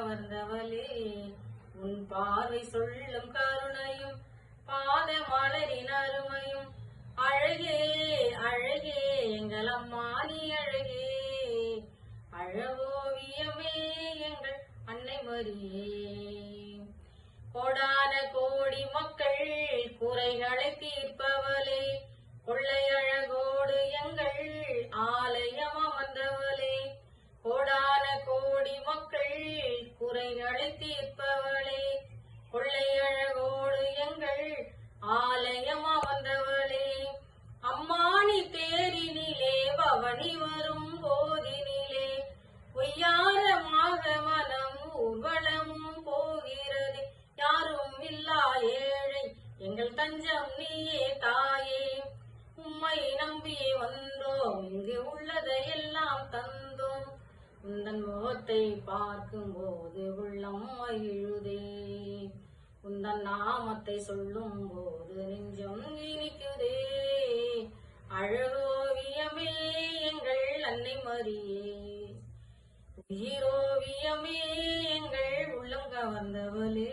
கவர்ந்தவளே, உன் பார்வை சொல்லும் கருணையும் பாத மலரின் அருமையும் அழகே அழகே எங்கள் அம்மா நீ அழகே, அழகோவியமே எங்கள் அன்னை மரியே. கோடான கோடி மக்கள் குறைகளை தீர்ப்பவளே, கொள்ளை அழகோடு எங்கள் ஆலயம் அமர்ந்தவளே. கோடான கோடி மக்கள் குறைகளை தீர்ப்பவளே, கொள்ளை அழகோடு எங்கள் ஆலயம் அமர்ந்தவளே. அம்மானி தேரினிலே பவனி வரும் போதினிலே பொய்யாரமாக மனம் ஊர்வலமும் போகிறது. யாரும் இல்லா ஏழை எங்கள் தஞ்சம் நீயே தாயே, உம்மை நம்பி வந்தோம் இங்கு உள்ளதையெல்லாம் தந்தோம். உந்தன் முகத்தை பார்க்கும் போது உள்ளம் மகிழுதே, உந்தன் நாமத்தை சொல்லும் போது நெஞ்சம் இனிக்குதே. அழகோவியமே எங்கள் அன்னை மரியே, உயிரோவியமே எங்கள் உள்ளம் கவர்ந்தவளே.